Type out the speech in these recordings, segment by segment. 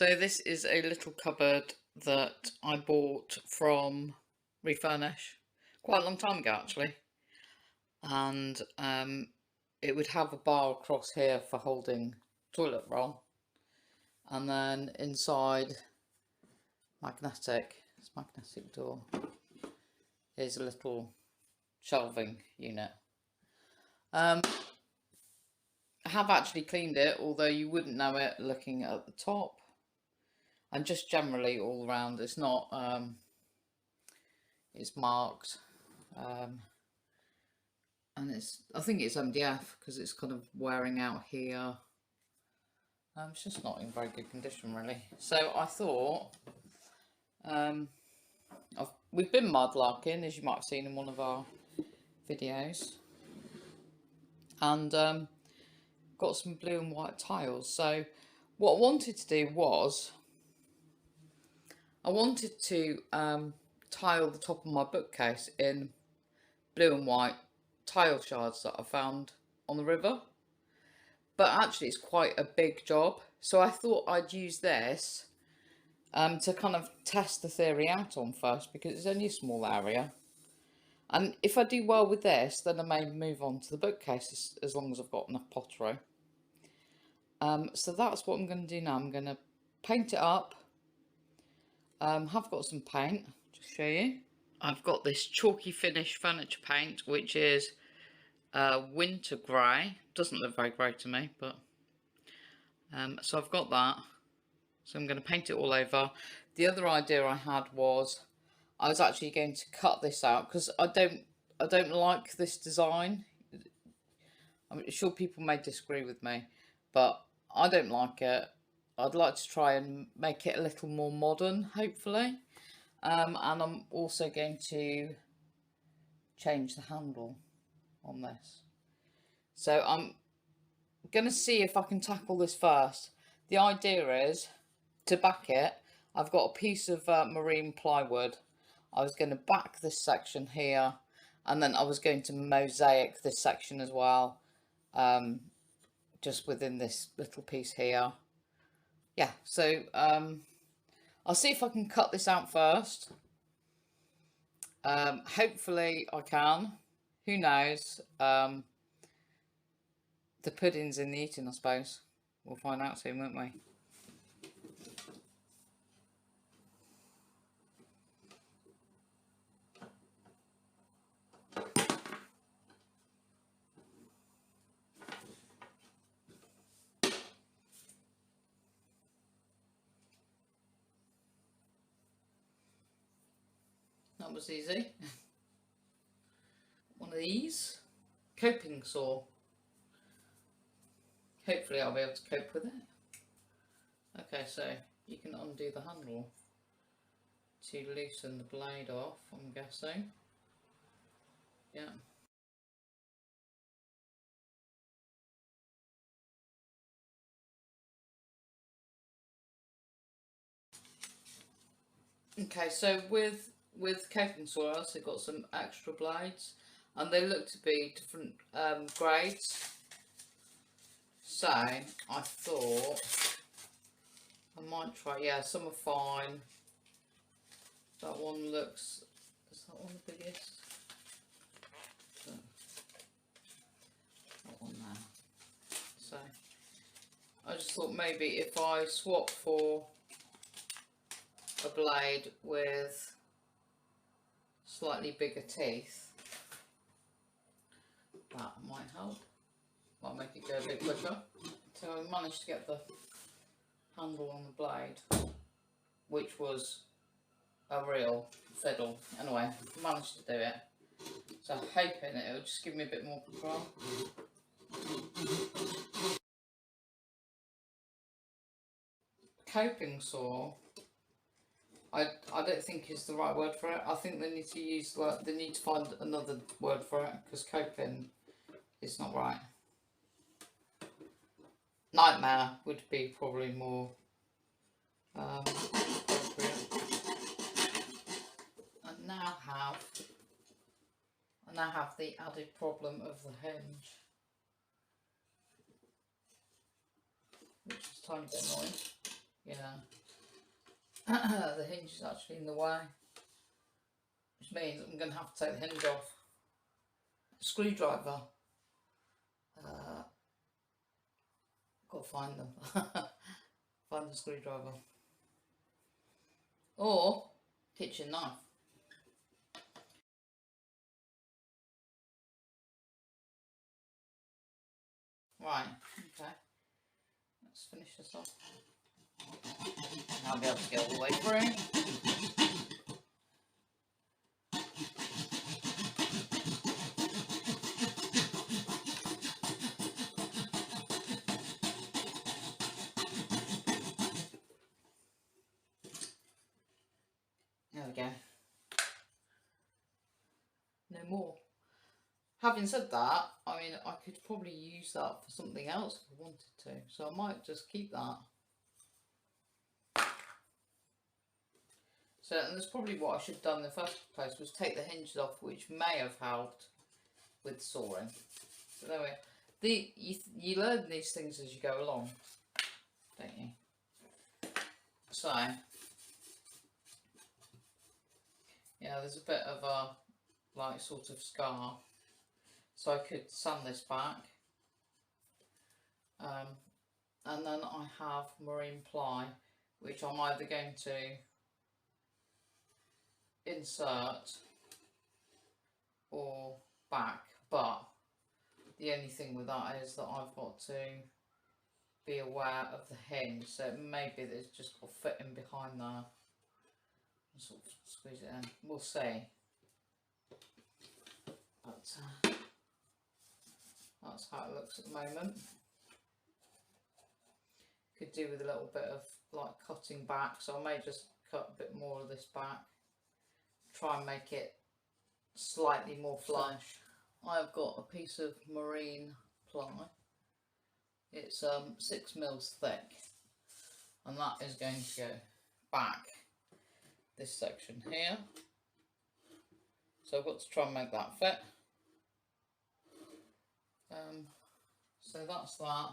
So this is a little cupboard that I bought from Refurnish quite a long time ago actually, and it would have a bar across here for holding toilet roll, and then inside this magnetic door is a little shelving unit. I have actually cleaned it, although you wouldn't know it looking at the top. And just generally all around, it's not, it's marked, and I think it's MDF because it's kind of wearing out here. It's just not in very good condition really. So I thought, we've been mudlarking, as you might have seen in one of our videos, and got some blue and white tiles. So what I wanted to do was, I wanted to tile the top of my bookcase in blue and white tile shards that I found on the river, but actually it's quite a big job, so I thought I'd use this to kind of test the theory out on first, because it's only a small area, and if I do well with this then I may move on to the bookcase as long as I've got enough pottery. So that's what I'm going to do now. I'm going to paint it up. Have got some paint to show you. I've got this chalky finish furniture paint, which is winter grey. Doesn't look very grey to me, but so I've got that. So I'm going to paint it all over. The other idea I had was I was actually going to cut this out because I don't like this design. I'm sure people may disagree with me, but I don't like it. I'd like to try and make it a little more modern, hopefully. And I'm also going to change the handle on this. So I'm going to see if I can tackle this first. The idea is, to back it, I've got a piece of marine plywood. I was going to back this section here, and then I was going to mosaic this section as well, just within this little piece here. Yeah, so I'll see if I can cut this out first. Hopefully I can. Who knows? The pudding's in the eating, I suppose. We'll find out soon, won't we? That was easy. One of these. Coping saw. Hopefully I'll be able to cope with it. Okay, so you can undo the handle to loosen the blade off, I'm guessing. Yeah. Okay, so with coping saw I also got some extra blades, and they look to be different grades. So I thought I might try, yeah, some are fine. That one looks, is that one the biggest? That one there. So I just thought maybe if I swap for a blade with slightly bigger teeth, that might help. Might make it go a bit quicker. So I managed to get the handle on the blade, which was a real fiddle. Anyway, managed to do it. So I'm hoping it'll just give me a bit more control. Coping saw, I don't think is the right word for it. I think they need to use, like, they need to find another word for it, because coping is not right. Nightmare would be probably more appropriate. I now have the added problem of the hinge, which is a tiny bit annoying. Yeah. The hinge is actually in the way, which means I'm going to have to take the hinge off. Screwdriver. Got to find them. Find the screwdriver. Or kitchen knife. Right, okay. Let's finish this off. I'll be able to get all the way through. There we go. No more. Having said that, I mean, I could probably use that for something else if I wanted to. So I might just keep that. So, and that's probably what I should have done in the first place, was take the hinges off, which may have helped with sawing. So there we go. You learn these things as you go along, don't you? So, yeah, there's a bit of a, like, sort of scar. So I could sand this back. And then I have marine ply, which I'm either going to insert or back, but the only thing with that is that I've got to be aware of the hinge, so maybe there's just got to fit in behind there and sort of squeeze it in. We'll see. But that's how it looks at the moment. Could do with a little bit of like cutting back, so I may just cut a bit more of this back, try and make it slightly more flush. I've got a piece of marine ply. It's 6 mils thick, and that is going to go back this section here. So I've got to try and make that fit. So that's that.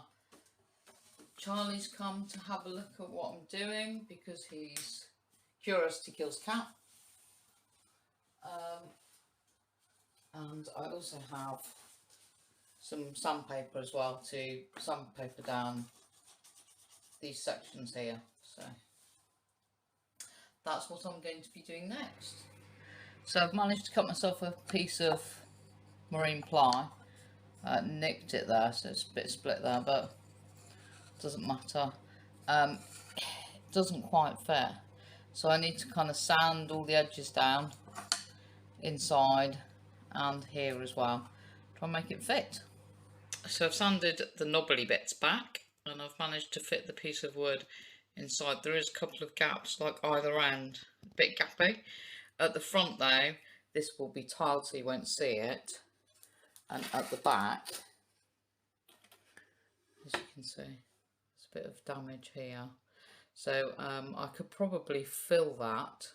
Charlie's come to have a look at what I'm doing because he's curiosity kills cat. And I also have some sandpaper as well to sandpaper down these sections here. So that's what I'm going to be doing next. So I've managed to cut myself a piece of marine ply. Nicked it there, so it's a bit split there, but it doesn't matter. It doesn't quite fit, so I need to kind of sand all the edges down inside and here as well, try and make it fit. So I've sanded the knobbly bits back, and I've managed to fit the piece of wood inside. There is a couple of gaps like either end, a bit gappy. At the front though, this will be tiled so you won't see it, and at the back, as you can see, there's a bit of damage here. So I could probably fill that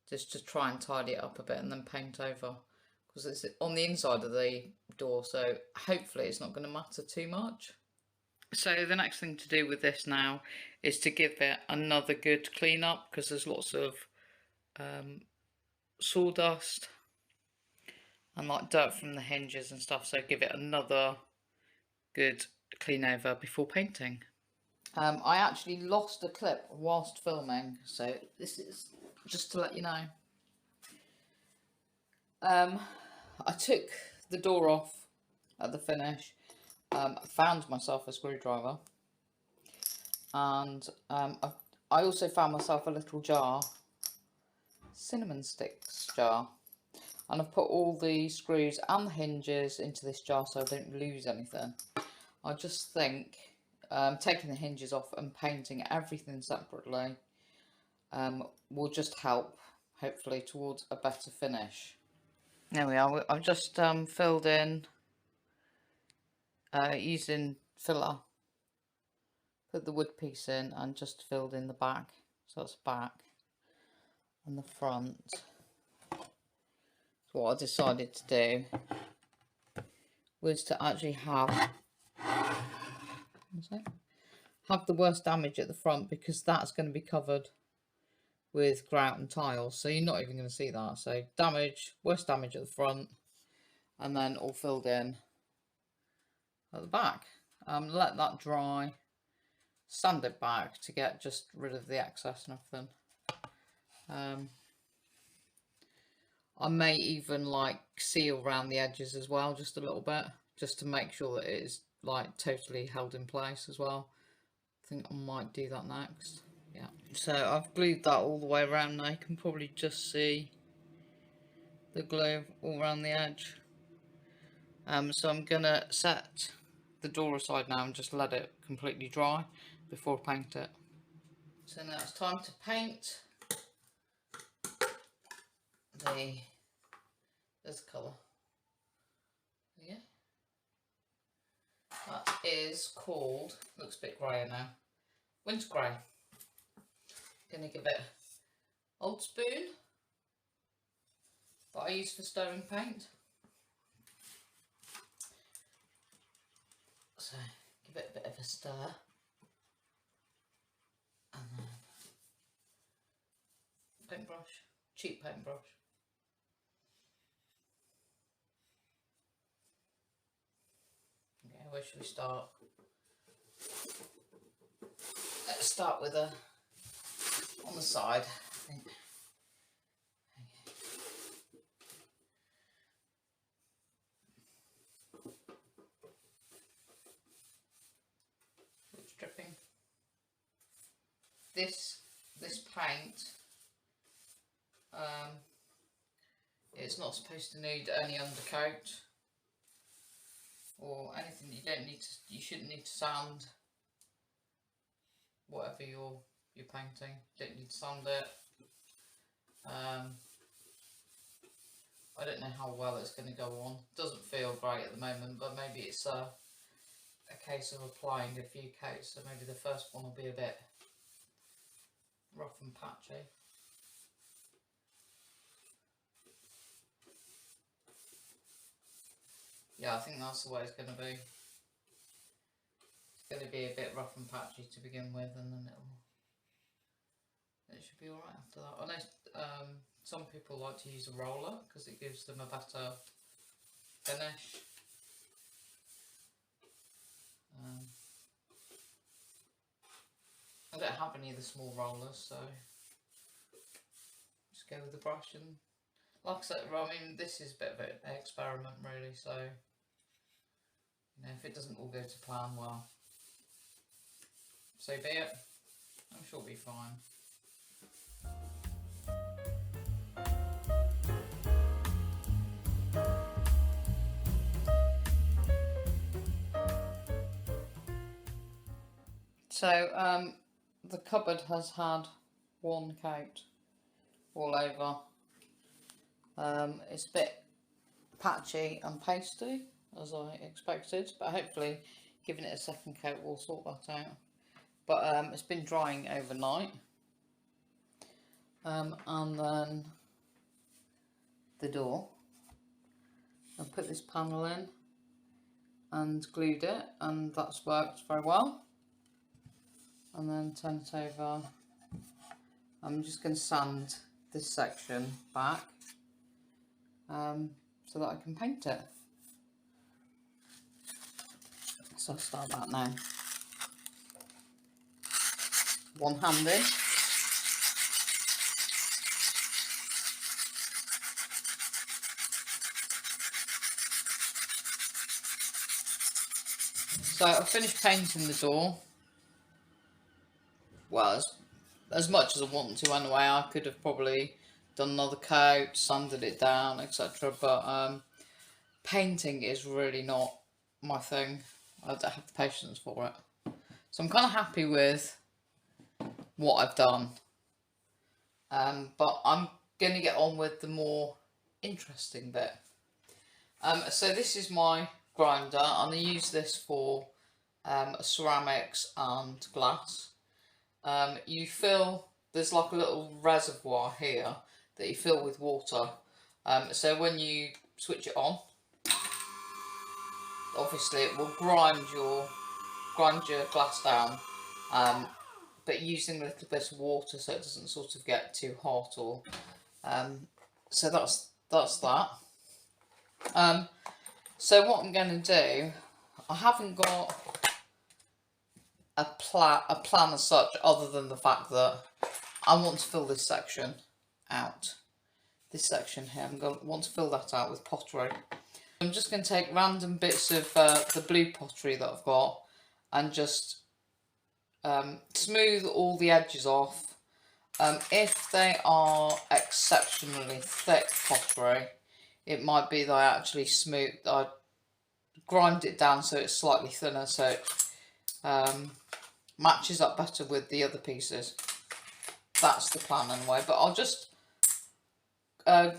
just to try and tidy it up a bit and then paint over, because it's on the inside of the door, so hopefully it's not going to matter too much. So the next thing to do with this now is to give it another good clean up, because there's lots of sawdust and like dirt from the hinges and stuff, so give it another good clean over before painting. I actually lost a clip whilst filming, so this is just to let you know. I took the door off at the finish. I found myself a screwdriver, and I also found myself a little jar, cinnamon sticks jar, and I've put all the screws and the hinges into this jar so I don't lose anything. I just think taking the hinges off and painting everything separately will just help, hopefully, towards a better finish. There we are. I've just filled in using filler, put the wood piece in and just filled in the back, so it's back and the front. So what I decided to do was to actually have have the worst damage at the front, because that's going to be covered with grout and tiles, so you're not even going to see that. So worst damage at the front, and then all filled in at the back. Let that dry, sand it back to get just rid of the excess and everything. I may even like seal around the edges as well, just a little bit, just to make sure that it is like totally held in place as well. I think I might do that next. Yeah. So I've glued that all the way around now. You can probably just see the glue all around the edge. So I'm gonna set the door aside now and just let it completely dry before I paint it. So now it's time to paint there's the colour. Yeah. That is called, looks a bit greyer now, winter grey. Gonna give it old spoon that I use for stirring paint. So give it a bit of a stir, and then paintbrush, cheap paintbrush. Okay, where should we start? Let's start with a on the side, I think. It's dripping. This paint, it's not supposed to need any undercoat or anything. You shouldn't need to sand whatever you're painting. You don't need to sand it. I don't know how well it's going to go on. Doesn't feel great at the moment, but maybe it's a case of applying a few coats, so maybe the first one will be a bit rough and patchy. Yeah, I think that's the way it's going to be. It's going to be a bit rough and patchy to begin with, and then it should be alright after that. I know some people like to use a roller because it gives them a better finish. I don't have any of the small rollers, so just go with the brush. And like I said, I mean, this is a bit of an experiment really, so you know, if it doesn't all go to plan, well, so be it. I'm sure it'll be fine. So the cupboard has had one coat all over. It's a bit patchy and pasty, as I expected, but hopefully giving it a second coat will sort that out. But it's been drying overnight, and then the door, I put this panel in and glued it, and that's worked very well. And then turn it over. I'm just going to sand this section back so that I can paint it. So I'll start that now. One-handed. So I've finished painting the door. Well, as much as I want to anyway. I could have probably done another coat, sanded it down, etc. But painting is really not my thing. I don't have the patience for it. So I'm kind of happy with what I've done. But I'm going to get on with the more interesting bit. So this is my grinder, and I use this for ceramics and glass. You fill, there's like a little reservoir here that you fill with water. So when you switch it on, obviously it will grind your glass down but using a little bit of water so it doesn't sort of get too hot, or so that's that. So what I'm going to do, I haven't got a plan as such, other than the fact that I want to fill this section out. This section here, I'm going to want to fill that out with pottery. I'm just going to take random bits of the blue pottery that I've got and just smooth all the edges off. If they are exceptionally thick pottery, it might be that I grind it down so it's slightly thinner, so it matches up better with the other pieces. That's the plan anyway, but I'll just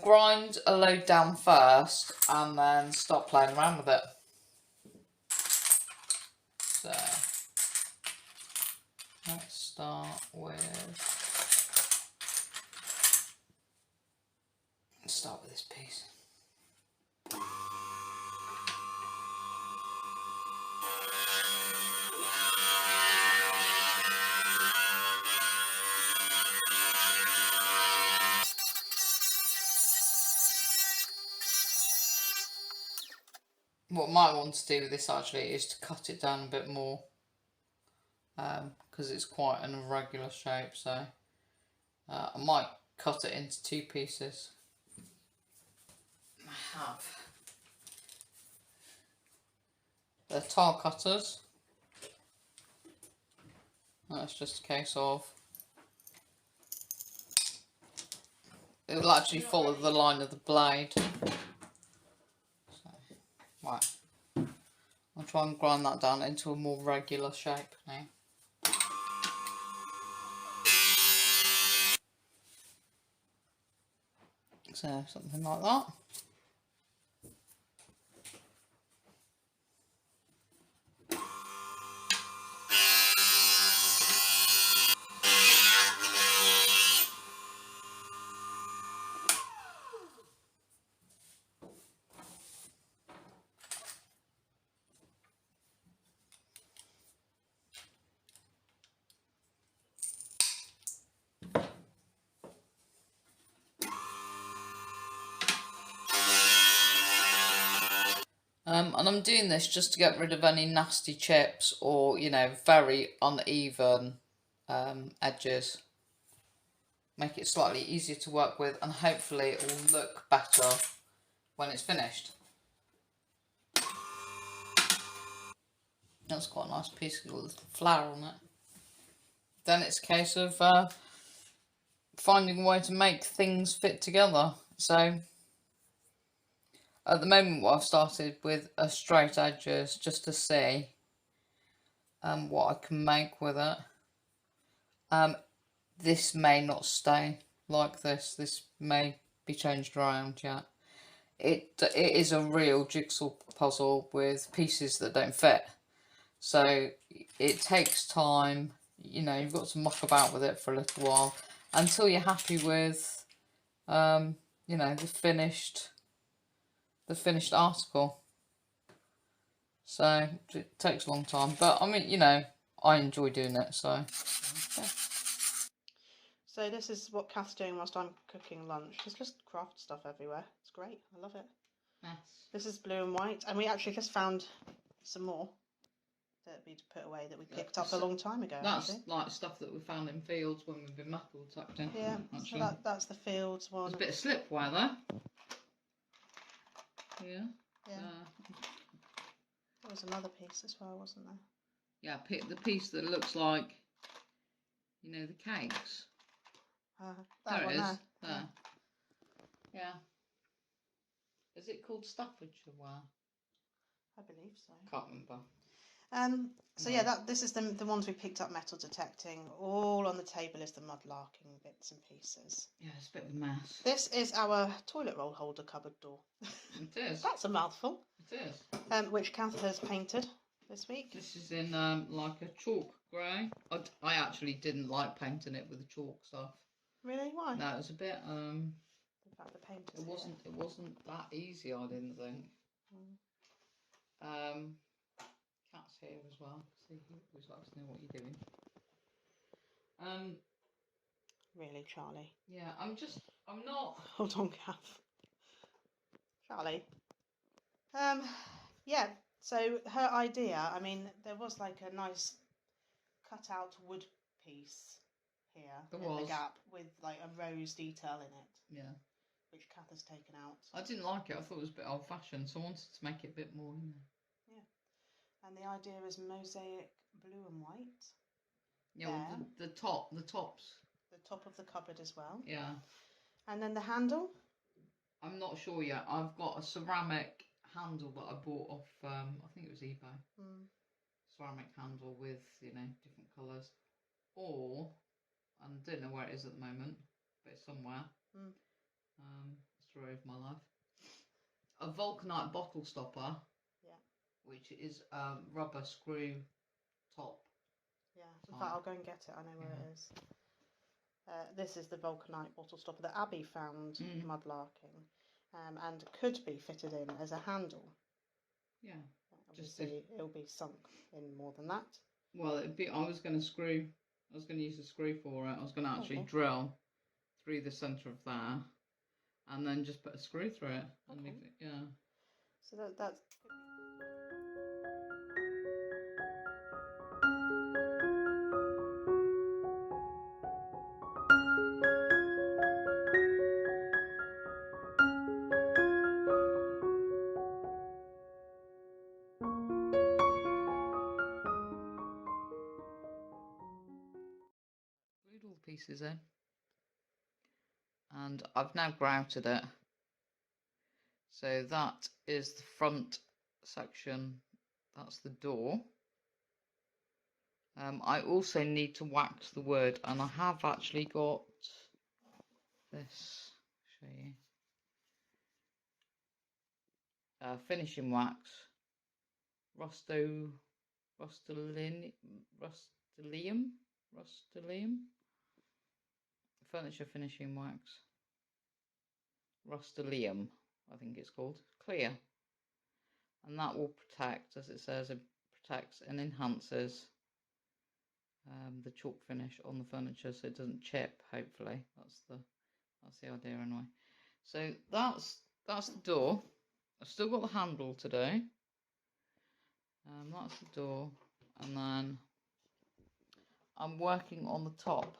grind a load down first and then start playing around with it. So let's start with this piece. What I might want to do with this actually is to cut it down a bit more, because it's quite an irregular shape, so I might cut it into two pieces. I have the tile cutters. That's just a case of, it will actually follow the line of the blade. So, right, I'll try and grind that down into a more regular shape now. So something like that. And I'm doing this just to get rid of any nasty chips or, you know, very uneven edges. Make it slightly easier to work with, and hopefully it will look better when it's finished. That's quite a nice piece with a little flower on it. Then it's a case of finding a way to make things fit together. So at the moment what I've started with are straight edges, just to see what I can make with it. This may not stay like this. This may be changed around yet. It is a real jigsaw puzzle with pieces that don't fit. So it takes time. You know, you've got to muck about with it for a little while until you're happy with, you know, the finished article. So it takes a long time, but I mean, you know, I enjoy doing it. So. Yeah. So this is what Cath's doing whilst I'm cooking lunch. There's just craft stuff everywhere. It's great. I love it. Yes. This is blue and white, and we actually just found some more that we'd put away that we picked up a long time ago. That's actually like stuff that we found in fields when we've been metal detecting. Yeah, actually. So that's the fields one. There's a bit of slipwire there. Yeah. Yeah. There was another piece as well, wasn't there? Yeah, pick the piece that looks like, you know, the cakes. That there one it is. there. There. Yeah. Is it called Staffordshire wire? I believe so. Can't remember. So yeah, this is the ones we picked up metal detecting. All on the table is the mudlarking bits and pieces. Yeah, it's a bit of a mess. This is our toilet roll holder cupboard door. It is. That's a mouthful. It is. Which Cath has painted this week. This is in like a chalk grey. I actually didn't like painting it with the chalk stuff. Really? Why? No, it was a bit The paint. It wasn't that easy, I didn't think. Cath's here as well. See, he always likes to know what you're doing. Really, Charlie? Yeah, I'm not. Hold on, Cath. Charlie. Yeah. So her idea, I mean, there was like a nice cut out wood piece here in the gap with like a rose detail in it. Yeah. Which Cath has taken out. I didn't like it. I thought it was a bit old fashioned, so I wanted to make it a bit more, you know. Yeah. And the idea is mosaic blue and white. Yeah, well, the tops. The top of the cupboard as well. Yeah. And then the handle? I'm not sure yet. I've got a ceramic handle that I bought off, I think it was eBay. Ceramic handle with, you know, different colours. Or, I don't know where it is at the moment, but it's somewhere. Story of my life. A vulcanite bottle stopper. Yeah. Which is a rubber screw top. Yeah. In fact, I'll go and get it. I know where it is. This is the vulcanite bottle stopper that Abby found mudlarking, and could be fitted in as a handle. Yeah. Obviously, it'll be sunk in more than that. Well, it'd be. I was going to use a screw for it. I was going to actually drill through the centre of that, and then just put a screw through it. And leave it, yeah. So that's. Glued all the pieces in, and I've now grouted it. So that is the front section. That's the door. I also need to wax the wood, and I have actually got this. Show you. Finishing wax. Rustolium. Furniture finishing wax. Rustolium, I think it's called. Clear. And that will protect, as it says, it protects and enhances the chalk finish on the furniture, so it doesn't chip. Hopefully, that's the idea anyway. So that's the door. I've still got the handle to do. That's the door, and then I'm working on the top.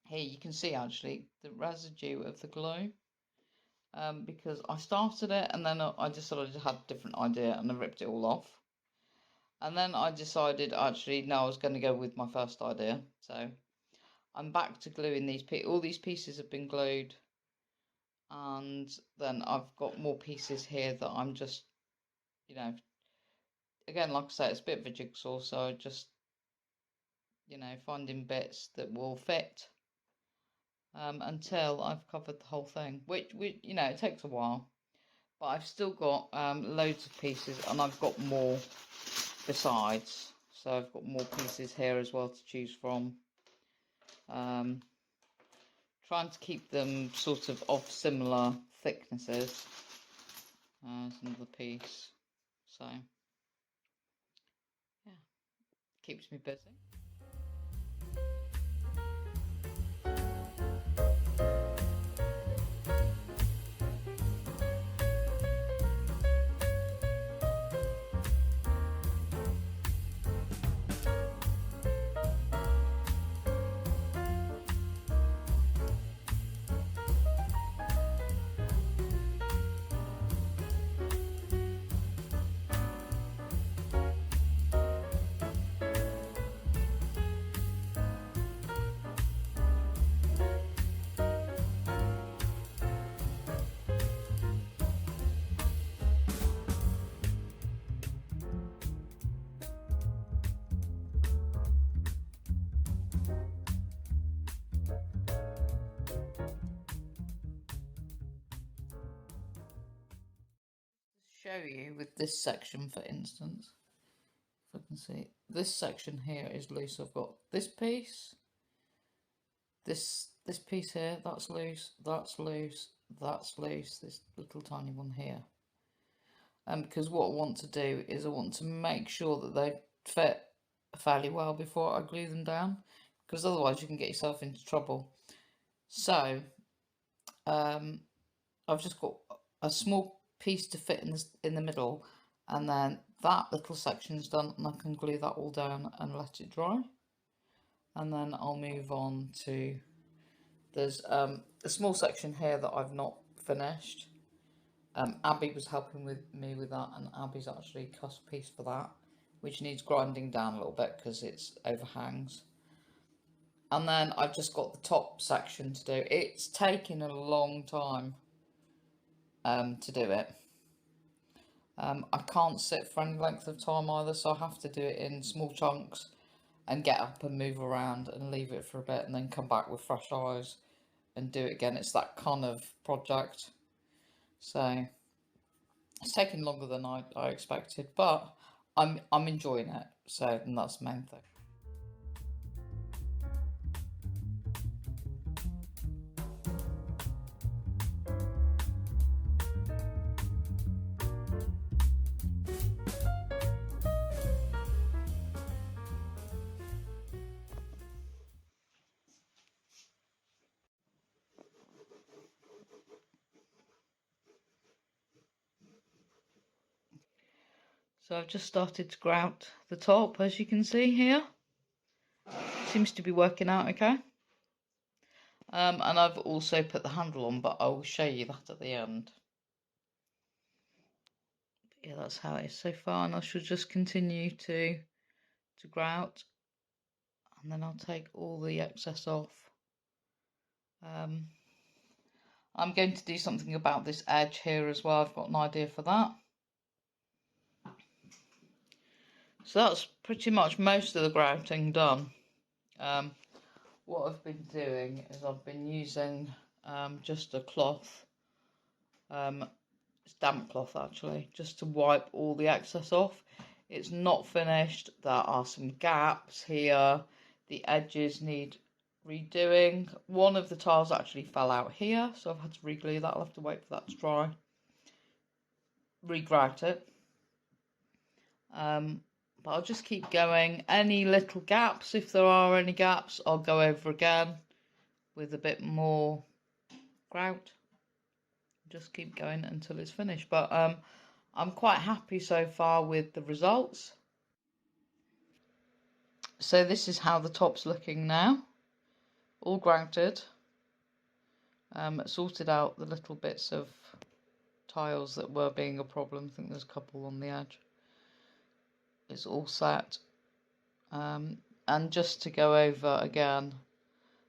Here you can see actually the residue of the glue, because I started it and then I decided I had a different idea and I ripped it all off. And then I decided actually no, I was going to go with my first idea. So I'm back to gluing these pieces. All these pieces have been glued, and then I've got more pieces here that I'm just, you know, again, like I say, it's a bit of a jigsaw, so just, you know, finding bits that will fit until I've covered the whole thing, which you know, it takes a while, but I've still got loads of pieces, and I've got more besides, so I've got more pieces here as well to choose from. Trying to keep them sort of similar thicknesses as another piece, so yeah, keeps me busy. Show you with this section, for instance, if I can see, this section here is loose. I've got this piece, this piece here, that's loose, that's loose, that's loose, this little tiny one here. Because what I want to do is I want to make sure that they fit fairly well before I glue them down, because otherwise you can get yourself into trouble. So I've just got a small piece to fit in the middle, and then that little section's done, and I can glue that all down and let it dry. And then I'll move on to, there's a small section here that I've not finished. Abby was helping me with that, and Abby's actually cut a piece for that, which needs grinding down a little bit because it's overhangs. And then I've just got the top section to do. It's taking a long time to do it. I can't sit for any length of time either, so I have to do it in small chunks and get up and move around and leave it for a bit and then come back with fresh eyes and do it again. It's that kind of project. So it's taking longer than I expected, but I'm enjoying it. So, and that's the main thing. So I've just started to grout the top, as you can see here. Seems to be working out okay. And I've also put the handle on, but I will show you that at the end. But yeah, that's how it is so far, and I should just continue to grout, and then I'll take all the excess off. I'm going to do something about this edge here as well. I've got an idea for that. So that's pretty much most of the grouting done. What I've been doing is I've been using just a cloth, it's damp cloth actually, just to wipe all the excess off. It's not finished. There are some gaps here. The edges need redoing. One of the tiles actually fell out here, so I've had to re-glue that. I'll have to wait for that to dry. Re-grout it. But I'll just keep going. Any little gaps, if there are any gaps, I'll go over again with a bit more grout. Just keep going until it's finished. But I'm quite happy so far with the results. So this is how the top's looking now. All grouted. Sorted out the little bits of tiles that were being a problem. I think there's a couple on the edge. It's all set. And just to go over again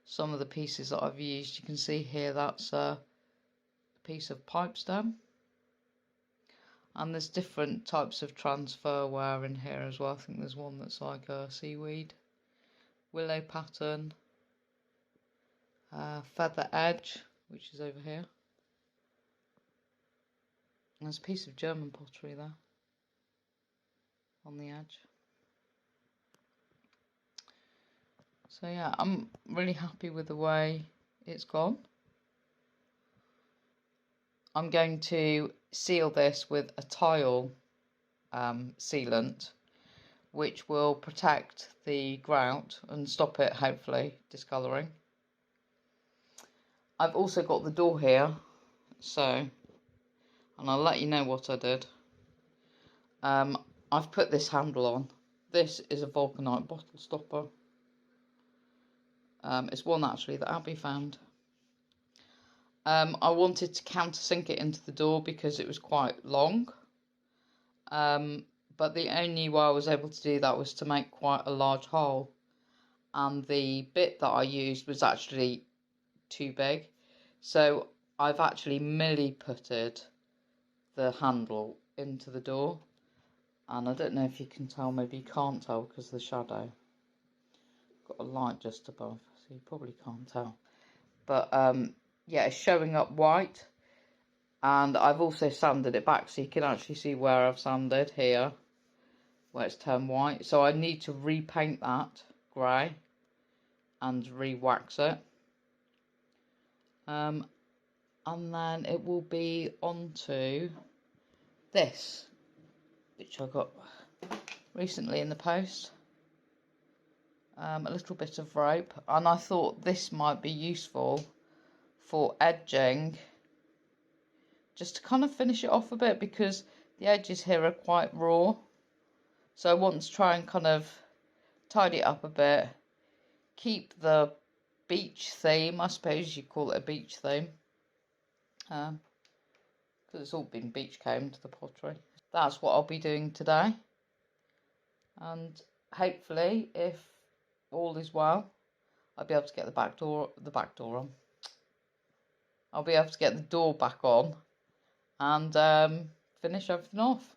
some of the pieces that I've used, you can see here that's a piece of pipe stem, and there's different types of transfer wire in here as well. I think there's one that's like a seaweed, willow pattern, feather edge, which is over here, and there's a piece of German pottery there on the edge. So yeah, I'm really happy with the way it's gone. I'm going to seal this with a tile sealant, which will protect the grout and stop it, hopefully, discolouring. I've also got the door here, so, and I'll let you know what I did. I've put this handle on. This is a vulcanite bottle stopper. It's one actually that Abby found. I wanted to countersink it into the door because it was quite long. But the only way I was able to do that was to make quite a large hole. And the bit that I used was actually too big. So I've actually milli-putted the handle into the door. And I don't know if you can tell, maybe you can't tell because of the shadow. Got a light just above, so you probably can't tell. But yeah, it's showing up white. And I've also sanded it back so you can actually see where I've sanded here, where it's turned white. So I need to repaint that grey and re-wax it. And then it will be onto this, which I got recently in the post. a little bit of rope, and I thought this might be useful for edging, just to kind of finish it off a bit, because the edges here are quite raw. So I want to try and kind of tidy it up a bit, keep the beach theme, I suppose you call it a beach theme, because it's all been beach combed, the pottery. That's what I'll be doing today, and hopefully, if all is well, I'll be able to get the back door on. I'll be able to get the door back on and finish everything off.